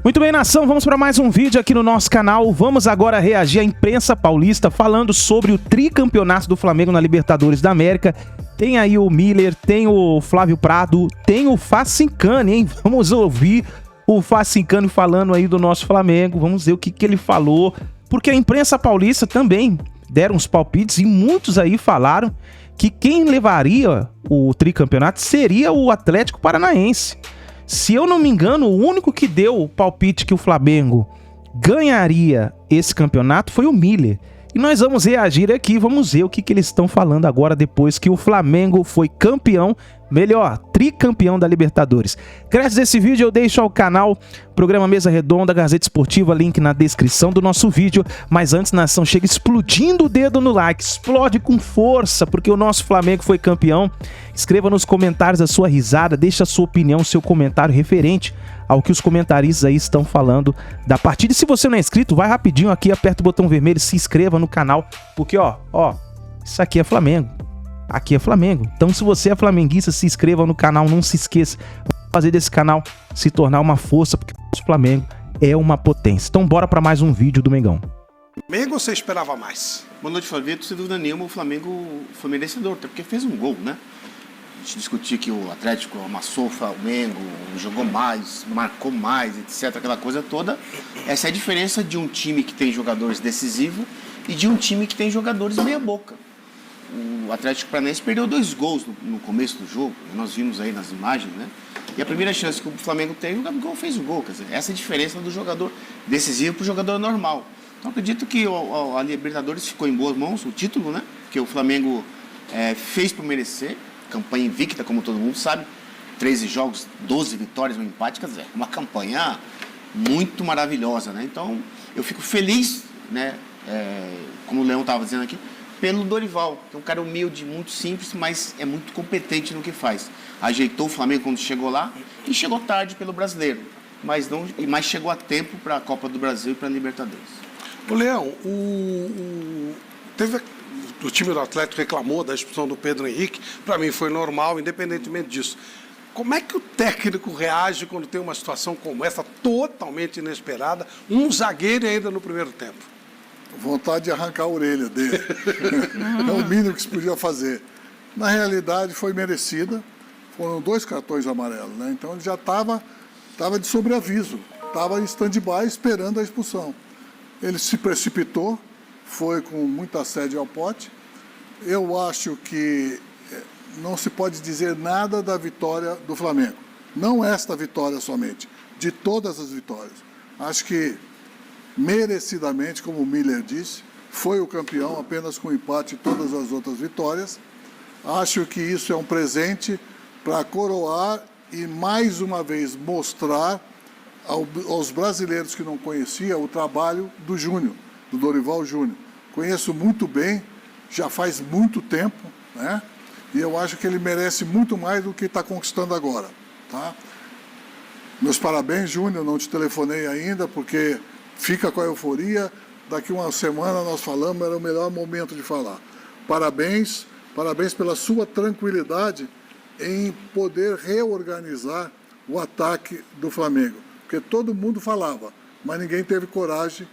Muito bem, nação, vamos para mais um vídeo aqui no nosso canal. Vamos agora reagir à imprensa paulista falando sobre o tricampeonato do Flamengo na Libertadores da América. Tem aí o Miller, tem o Flávio Prado, tem o Facincani, hein? Vamos ouvir o Facincani falando aí do nosso Flamengo. Vamos ver o que ele falou, porque a imprensa paulista também deram uns palpites e muitos aí falaram que quem levaria o tricampeonato seria o Atlético Paranaense. Se eu não me engano, o único que deu o palpite que o Flamengo ganharia esse campeonato foi o Miller. E nós vamos reagir aqui, vamos ver o que eles estão falando agora depois que o Flamengo foi campeão, melhor, tricampeão da Libertadores. Graças a esse vídeo eu deixo ao canal Programa Mesa Redonda, Gazeta Esportiva, link na descrição do nosso vídeo. Mas antes, nação, chega explodindo o dedo no like, explode com força, porque o nosso Flamengo foi campeão. Escreva nos comentários a sua risada, deixa a sua opinião, seu comentário referente ao que os comentaristas aí estão falando da partida. E se você não é inscrito, vai rapidinho aqui, aperta o botão vermelho, se inscreva no canal, porque ó, isso aqui é Flamengo. Aqui é Flamengo. Então, se você é flamenguista, se inscreva no canal, não se esqueça de fazer desse canal se tornar uma força, porque o Flamengo é uma potência. Então, bora para mais um vídeo do Mengão. Flamengo você esperava mais? Boa noite, Flávio. Sem dúvida nenhuma, o Flamengo foi merecedor, até porque fez um gol, né? A gente discutia que o Atlético amassou o Flamengo, jogou mais, marcou mais, etc. Aquela coisa toda. Essa é a diferença de um time que tem jogadores decisivos e de um time que tem jogadores meia-boca. O Atlético Paranaense perdeu 2 gols no começo do jogo, nós vimos aí nas imagens, né? E a primeira chance que o Flamengo teve, o Gabigol fez o gol. Quer dizer, essa é a diferença do jogador decisivo para o jogador normal. Então acredito que a Libertadores ficou em boas mãos, o título, né? Que o Flamengo fez por merecer, campanha invicta, como todo mundo sabe, 13 jogos, 12 vitórias, um empate, quer dizer, uma campanha muito maravilhosa, né? Então eu fico feliz, né? Como o Leão estava dizendo aqui, pelo Dorival, que é um cara humilde, muito simples, mas é muito competente no que faz. Ajeitou o Flamengo quando chegou lá e chegou tarde pelo Brasileiro, mas chegou a tempo para a Copa do Brasil e para a Libertadores. O Leão, o time do Atlético reclamou da expulsão do Pedro Henrique, para mim foi normal, independentemente disso. Como é que o técnico reage quando tem uma situação como essa, totalmente inesperada, um zagueiro ainda no primeiro tempo? Vontade de arrancar a orelha dele. É o mínimo que se podia fazer. Na realidade, foi merecida. Foram 2 cartões amarelos, né? Então, ele já estava de sobreaviso. Estava em stand-by esperando a expulsão. Ele se precipitou, foi com muita sede ao pote. Eu acho que não se pode dizer nada da vitória do Flamengo. Não esta vitória somente, de todas as vitórias. Acho que merecidamente, como o Miller disse, foi o campeão apenas com empate e todas as outras vitórias. Acho que isso é um presente para coroar e mais uma vez mostrar aos brasileiros que não conheciam o trabalho do Júnior, do Dorival Júnior. Conheço muito bem, já faz muito tempo, né? E eu acho que ele merece muito mais do que está conquistando agora, tá? Meus parabéns, Júnior, não te telefonei ainda porque fica com a euforia, daqui uma semana nós falamos, era o melhor momento de falar. Parabéns pela sua tranquilidade em poder reorganizar o ataque do Flamengo. Porque todo mundo falava, mas ninguém teve coragem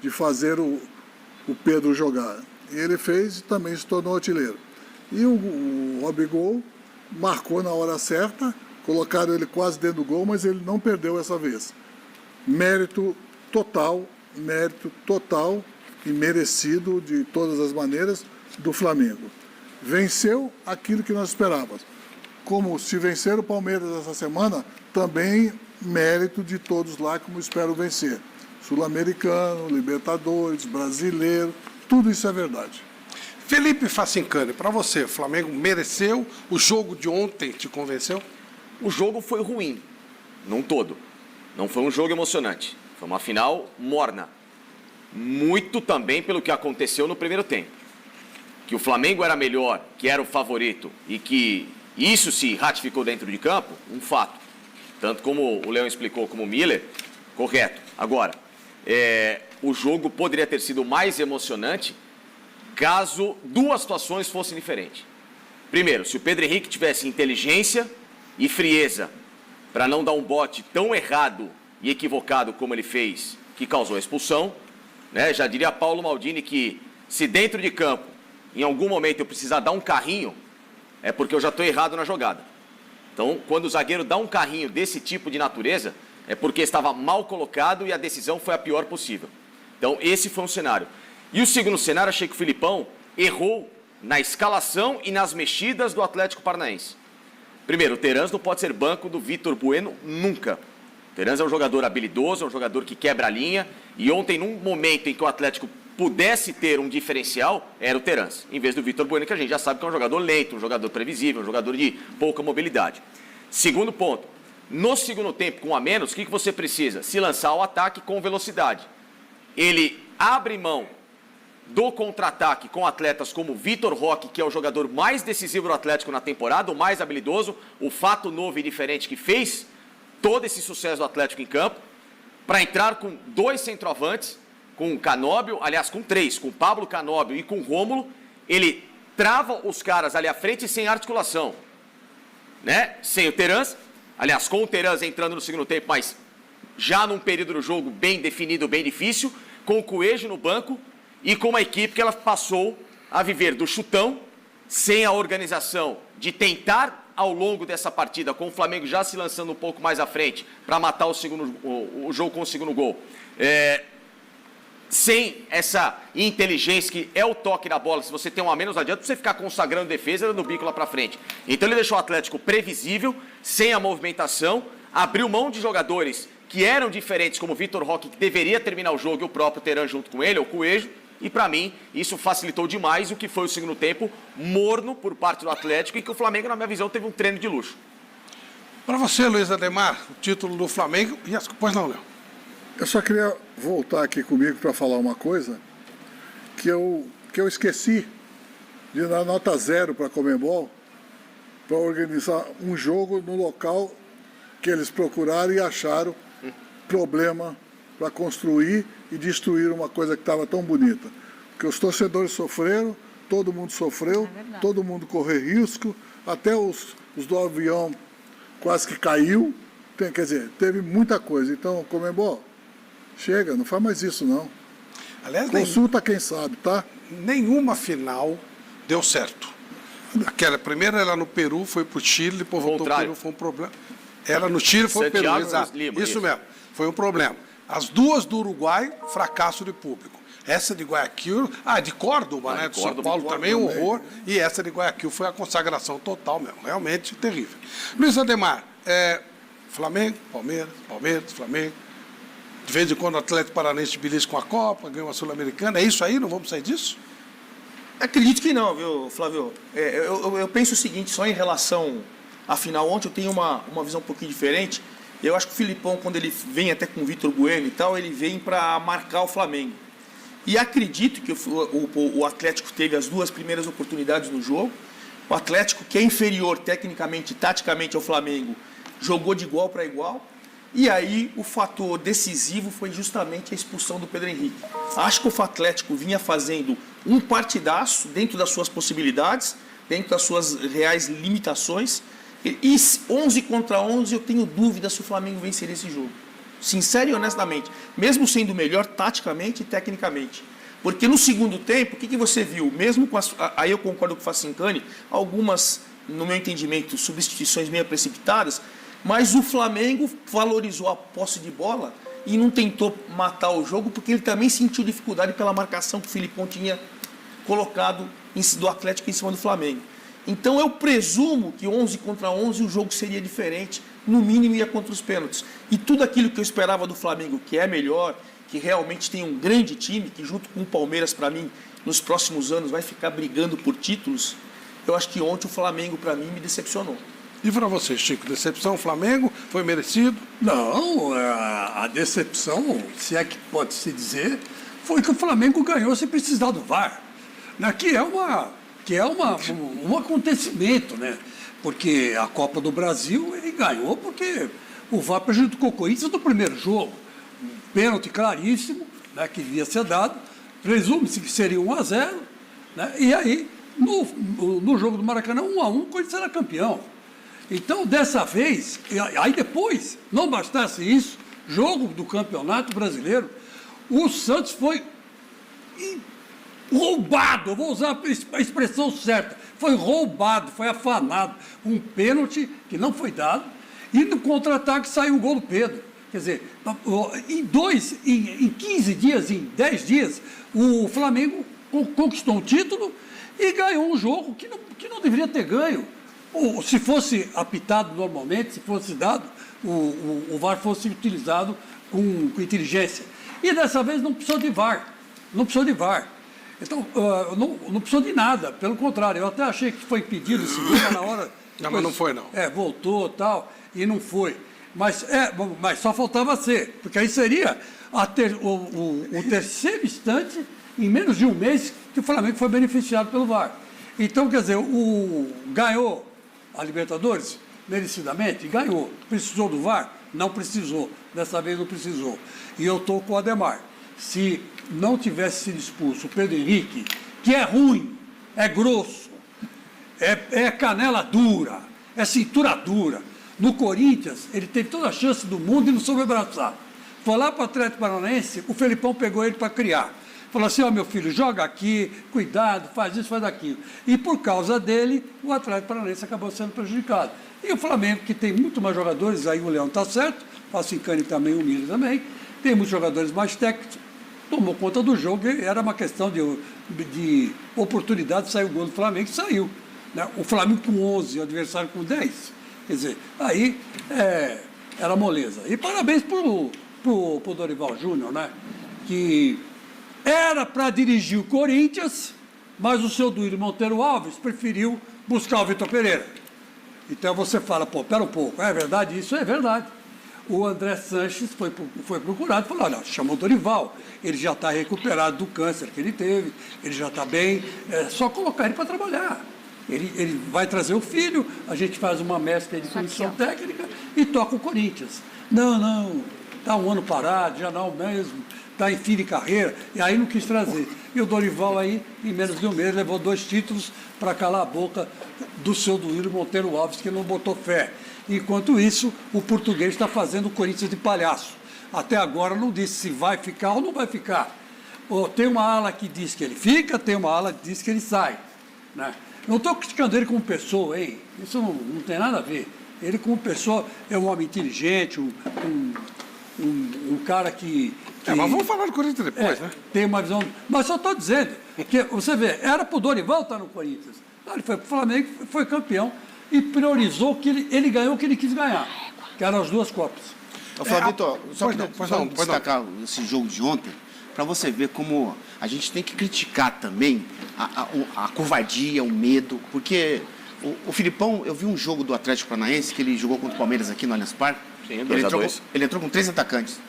de fazer o Pedro jogar. E ele fez e também se tornou artilheiro. E o Gabigol marcou na hora certa, colocaram ele quase dentro do gol, mas ele não perdeu essa vez. Mérito total e merecido de todas as maneiras do Flamengo. Venceu aquilo que nós esperávamos. Como se vencer o Palmeiras essa semana, também mérito de todos lá, como espero vencer. Sul-Americano, Libertadores, Brasileiro, tudo isso é verdade. Felipe Facincani, para você, o Flamengo mereceu? O jogo de ontem te convenceu? O jogo foi ruim, não todo. Não foi um jogo emocionante. Foi uma final morna. Muito também pelo que aconteceu no primeiro tempo. Que o Flamengo era melhor, que era o favorito e que isso se ratificou dentro de campo, um fato. Tanto como o Leão explicou, como o Miller, correto. Agora, o jogo poderia ter sido mais emocionante caso 2 situações fossem diferentes. Primeiro, se o Pedro Henrique tivesse inteligência e frieza para não dar um bote tão errado e equivocado como ele fez, que causou a expulsão, né? Já diria Paulo Maldini que se dentro de campo, em algum momento eu precisar dar um carrinho, é porque eu já estou errado na jogada. Então, quando o zagueiro dá um carrinho desse tipo de natureza, é porque estava mal colocado e a decisão foi a pior possível. Então, esse foi um cenário. E o segundo cenário, achei que o Filipão errou na escalação e nas mexidas do Atlético Paranaense. Primeiro, o Terans não pode ser banco do Vitor Bueno nunca. O Terans é um jogador habilidoso, é um jogador que quebra a linha. E ontem, num momento em que o Atlético pudesse ter um diferencial, era o Terans, em vez do Vitor Bueno, que a gente já sabe que é um jogador lento, um jogador previsível, um jogador de pouca mobilidade. Segundo ponto, no segundo tempo, com um a menos, o que você precisa? Se lançar ao ataque com velocidade. Ele abre mão do contra-ataque com atletas como o Vitor Roque, que é o jogador mais decisivo do Atlético na temporada, o mais habilidoso, o fato novo e diferente que fez todo esse sucesso do Atlético em campo, para entrar com 2 centroavantes, com o Canóbio, aliás, com 3, com o Pablo Canóbio e com o Rômulo. Ele trava os caras ali à frente sem articulação, né? Sem o Terans, aliás, com o Terans entrando no segundo tempo, mas já num período do jogo bem definido, bem difícil, com o Coelho no banco e com uma equipe que ela passou a viver do chutão, sem a organização de tentar ao longo dessa partida, com o Flamengo já se lançando um pouco mais à frente para matar o jogo com o segundo gol. Sem essa inteligência que é o toque na bola, se você tem um a menos, não adianta você ficar consagrando defesa dando bico lá para frente. Então ele deixou o Atlético previsível, sem a movimentação, abriu mão de jogadores que eram diferentes, como o Vitor Roque, que deveria terminar o jogo, e o próprio Teran junto com ele, ou com o Coelho, e para mim isso facilitou demais o que foi o segundo tempo morno por parte do Atlético, e que o Flamengo, na minha visão, teve um treino de luxo. Para você, Luiz Ademar, o título do Flamengo, e as... Pois não, Léo? Eu só queria voltar aqui comigo para falar uma coisa que eu esqueci de dar nota 0 para a Conmebol para organizar um jogo no local que eles procuraram e acharam problema para construir e destruir uma coisa que estava tão bonita. Porque os torcedores sofreram, todo mundo sofreu, todo mundo correu risco, até os do avião quase que caiu. Quer dizer, teve muita coisa. Então, Conmebol, chega, não faz mais isso não. Aliás, consulta quem sabe, tá? Nenhuma final deu certo. Aquela primeira era no Peru, foi pro Chile, depois voltou pro Peru, foi um problema. Era no Chile, foi pro Peru, exato. Lima, isso mesmo, foi um problema. As duas do Uruguai, fracasso de público. Essa de Guayaquil, de Córdoba, né? De São Paulo também, um horror. E essa de Guayaquil foi a consagração total mesmo, realmente terrível. Luiz Ademar, Flamengo, Palmeiras, Flamengo. De vez em quando o Atlético Paranaense belisca com a Copa, ganha uma Sul-Americana. É isso aí? Não vamos sair disso? Acredito que não, viu, Flávio? Eu penso o seguinte, só em relação à final ontem, eu tenho uma visão um pouquinho diferente. Eu acho que o Filipão, quando ele vem até com o Vitor Bueno e tal, ele vem para marcar o Flamengo. E acredito que o Atlético teve as duas primeiras oportunidades no jogo. O Atlético, que é inferior tecnicamente e taticamente ao Flamengo, jogou de igual para igual. E aí o fator decisivo foi justamente a expulsão do Pedro Henrique. Acho que o Atlético vinha fazendo um partidaço dentro das suas possibilidades, dentro das suas reais limitações. E 11 contra 11 eu tenho dúvida se o Flamengo venceria esse jogo. Sincero e honestamente. Mesmo sendo melhor taticamente e tecnicamente. Porque no segundo tempo, o que você viu? Mesmo com aí eu concordo com o Facincani, algumas, no meu entendimento, substituições meio precipitadas, mas o Flamengo valorizou a posse de bola e não tentou matar o jogo, porque ele também sentiu dificuldade pela marcação que o Filipão tinha colocado do Atlético em cima do Flamengo. Então eu presumo que 11 contra 11 o jogo seria diferente, no mínimo ia contra os pênaltis. E tudo aquilo que eu esperava do Flamengo, que é melhor, que realmente tem um grande time, que junto com o Palmeiras, para mim, nos próximos anos vai ficar brigando por títulos, eu acho que ontem o Flamengo, para mim, me decepcionou. E para você, Chico, decepção, Flamengo, foi merecido? Não, a decepção, se é que pode se dizer, foi que o Flamengo ganhou sem precisar do VAR. Que é um acontecimento, né? Porque a Copa do Brasil ele ganhou porque o VAR prejudicou o Corinthians no primeiro jogo. Um pênalti claríssimo, né, que devia ser dado, presume-se que seria 1-0, né? E aí, no jogo do Maracanã, 1-1, o Corinthians era campeão. Então, dessa vez, aí depois, não bastasse isso, jogo do Campeonato Brasileiro, o Santos foi roubado, eu vou usar a expressão certa, foi roubado, foi afanado. Um pênalti que não foi dado, e no contra-ataque saiu o gol do Pedro. Quer dizer, em 15 dias, em 10 dias, o Flamengo conquistou um título e ganhou um jogo que não deveria ter ganho. Ou, se fosse apitado normalmente, se fosse dado, o VAR fosse utilizado com inteligência. E dessa vez não precisou de VAR. Não precisou de VAR. Então, não precisou de nada. Pelo contrário, eu até achei que foi pedido segunda na hora. Não, mas não foi, não. Voltou e tal, e não foi. Mas só faltava ser, porque aí seria o terceiro instante, em menos de um mês, que o Flamengo foi beneficiado pelo VAR. Então, quer dizer, ganhou a Libertadores, merecidamente, ganhou. Precisou do VAR? Não precisou. Dessa vez não precisou. E eu estou com o Ademar. Se não tivesse sido expulso o Pedro Henrique, que é ruim, é grosso, é canela dura, é cintura dura. No Corinthians, ele teve toda a chance do mundo e não soube abraçar. Foi lá para o Atlético Paranaense, o Felipão pegou ele para criar. Falou assim, meu filho, joga aqui, cuidado, faz isso, faz aquilo. E por causa dele, o Atlético Paranaense acabou sendo prejudicado. E o Flamengo, que tem muito mais jogadores, aí o Leão está certo, o Cincani também, o Miller também, tem muitos jogadores mais técnicos, tomou conta do jogo, e era uma questão de oportunidade de sair o gol do Flamengo, e saiu. Né? O Flamengo com 11, o adversário com 10. Quer dizer, aí era moleza. E parabéns pro Dorival Júnior, né? Que era para dirigir o Corinthians, mas o seu Duílio Monteiro Alves preferiu buscar o Vitor Pereira. Então você fala, pera um pouco, é verdade isso? É verdade. O André Sanches foi procurado e falou, olha, chamou o Dorival, ele já está recuperado do câncer que ele teve, ele já está bem, é só colocar ele para trabalhar. Ele vai trazer o filho, a gente faz uma mescla de comissão técnica e toca o Corinthians. Não, está um ano parado, já não mesmo, está em fim de carreira, e aí não quis trazer. E o Dorival aí, em menos de um mês, levou 2 títulos para calar a boca do seu Duílio Monteiro Alves, que não botou fé. Enquanto isso, o português está fazendo o Corinthians de palhaço. Até agora não disse se vai ficar ou não vai ficar. Tem uma ala que diz que ele fica, tem uma ala que diz que ele sai. Né? Não estou criticando ele como pessoa, hein? Isso não tem nada a ver. Ele como pessoa é um homem inteligente, um cara que... Mas vamos falar do Corinthians depois, né? Tem uma visão... Mas só estou dizendo que, você vê, era para o Dorival estar no Corinthians. Ele foi para o Flamengo, foi campeão e priorizou que ele ganhou o que ele quis ganhar, que eram as 2 Copas. Flávio, só pode destacar esse jogo de ontem, para você ver como a gente tem que criticar também a covardia, o medo, porque o Filipão, eu vi um jogo do Atlético Paranaense, que ele jogou contra o Palmeiras aqui no Allianz Parque. Sim, 2-2. Ele entrou com 3 atacantes.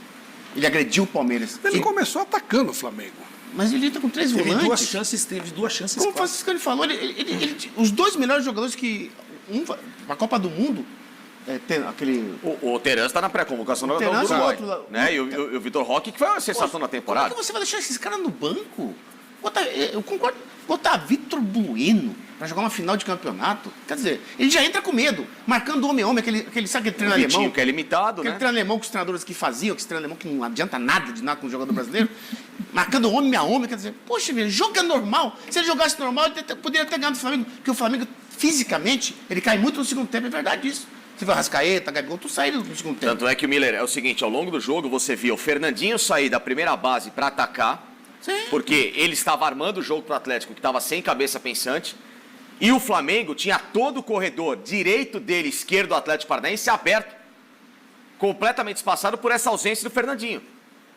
Ele agrediu o Palmeiras. Ele começou atacando o Flamengo. Mas ele entra com 3 Teve volantes. teve duas chances. Como o Francisco falou, os 2 melhores jogadores que... a Copa do Mundo... tem aquele... O Terence está na pré-convocação do Uruguai. Né? E o Vitor Roque, que foi uma sensação na temporada. Como é que você vai deixar esses caras no banco? Eu concordo. Botar Vitor Bueno para jogar uma final de campeonato, quer dizer, ele já entra com medo, marcando homem a homem, sabe aquele treino alemão? Que é limitado, aquele né? treino alemão que os treinadores aqui faziam, aquele treino alemão que não adianta nada de nada com o jogador brasileiro, marcando homem a homem, quer dizer, poxa, velho, jogo é normal. Se ele jogasse normal, ele poderia ter ganhado do Flamengo, porque o Flamengo, fisicamente, ele cai muito no segundo tempo, é verdade isso. Você viu a Arrascaeta, Gabigol, tu saíram no segundo tempo. Tanto é que o Miller, é o seguinte, ao longo do jogo, você via o Fernandinho sair da primeira base para atacar, sim, porque ele estava armando o jogo para o Atlético, que estava sem cabeça pensante, e o Flamengo tinha todo o corredor direito dele, esquerdo do Atlético Paranaense, aberto, completamente espaçado por essa ausência do Fernandinho.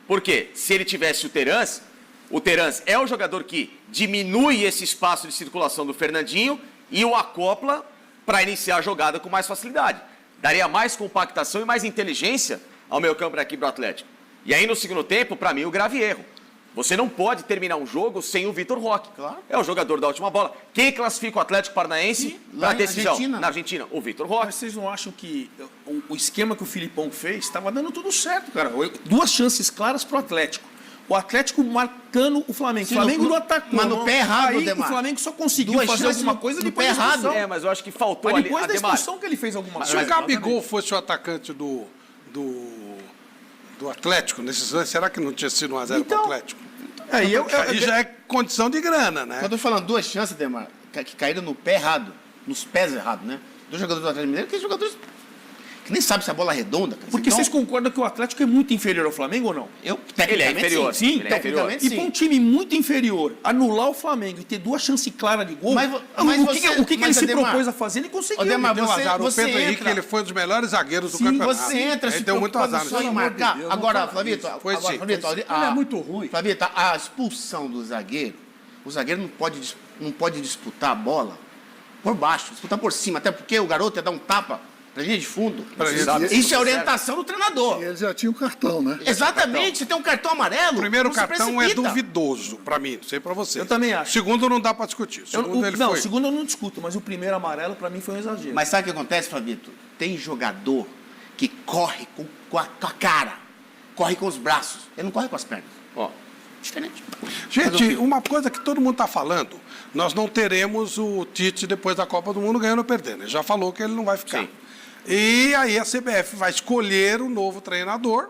Por quê? Se ele tivesse o Terence é o jogador que diminui esse espaço de circulação do Fernandinho e o acopla para iniciar a jogada com mais facilidade. Daria mais compactação e mais inteligência ao meio campo da equipe do Atlético. E aí, no segundo tempo, para mim, o grave erro. Você não pode terminar um jogo sem o Vitor Roque. Claro. É o jogador da última bola. Quem classifica o Atlético Paranaense para a decisão? Na Argentina, o Vitor Roque. Mas vocês não acham que o esquema que o Filipão fez estava dando tudo certo, cara? 2 chances claras para o Atlético. O Atlético marcando o Flamengo. O Flamengo não atacou. Mas no pé errado, aí, Ademar. O Flamengo só conseguiu fazer alguma coisa depois da expulsão. Mas eu acho que faltou mas ali. Depois da Ademar, expulsão que ele fez alguma coisa. Se o Gabigol fosse o atacante do do Atlético nesses anos? Será que não tinha sido 1-0 Então, para o Atlético? Aí Já é condição de grana, né? Eu estou falando 2 chances, Demar, que caíram no pé errado, nos pés errados, né? 2 jogadores do Atlético Mineiro, que jogadores que nem sabem se a bola é redonda. Cara. Porque Então, vocês concordam que o Atlético é muito inferior ao Flamengo ou não? Ele é inferior. Sim, Ele é inferior. tecnicamente E para um time muito inferior, anular o Flamengo e ter 2 chances claras de gol, Mas o que ele se Ademar, propôs a fazer, ele conseguiu. Ademar, Deu azar. O você Pedro Henrique entra- ele foi um dos melhores zagueiros do Sim, campeonato. você entra Ele se deu muito preocupando azar. só em nesse marcar. Deus, não Agora, fala Flavito, isso. Foi sim, Flavito, Ele é muito ruim. Flavito, a expulsão do zagueiro, o zagueiro não pode disputar a bola por baixo, disputar por cima, até porque o garoto ia dar um tapa pra linha de fundo. Isso é orientação do treinador. E ele já tinha o cartão, né? Exatamente, você tem um cartão amarelo. O primeiro não se cartão é precipita. duvidoso pra mim, não sei pra você. Eu também acho. Segundo não dá pra discutir. Segundo ele não, foi. o segundo eu não discuto, mas o primeiro amarelo para mim foi um exagero. Mas sabe o que acontece, Flavito? Tem jogador que corre com a cara, corre com os braços, ele não corre com as pernas. Ó, Diferente. Gente, uma coisa que todo mundo está falando, nós não teremos o Tite depois da Copa do Mundo ganhando ou perdendo. Ele já falou que ele não vai ficar. Sim. E aí a CBF vai escolher o novo treinador.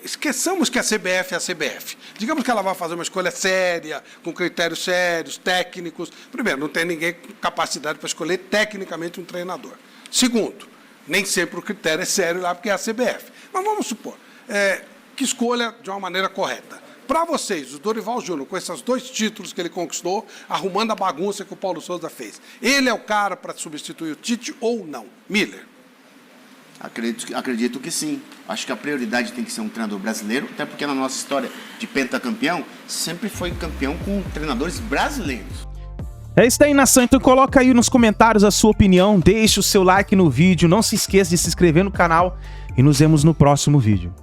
Esqueçamos que a CBF é a CBF. Digamos que ela vai fazer uma escolha séria, com critérios sérios, técnicos. Primeiro, não tem ninguém com capacidade para escolher tecnicamente um treinador. Segundo, nem sempre o critério é sério lá, porque é a CBF. Mas vamos supor que escolha de uma maneira correta. Para vocês, o Dorival Júnior, com esses 2 títulos que ele conquistou, arrumando a bagunça que o Paulo Sousa fez, ele é o cara para substituir o Tite ou não? Miller. Acredito que sim. Acho que a prioridade tem que ser um treinador brasileiro, até porque na nossa história de pentacampeão, sempre foi campeão com treinadores brasileiros. É isso aí, nação. Então coloca aí nos comentários a sua opinião, deixa o seu like no vídeo, não se esqueça de se inscrever no canal e nos vemos no próximo vídeo.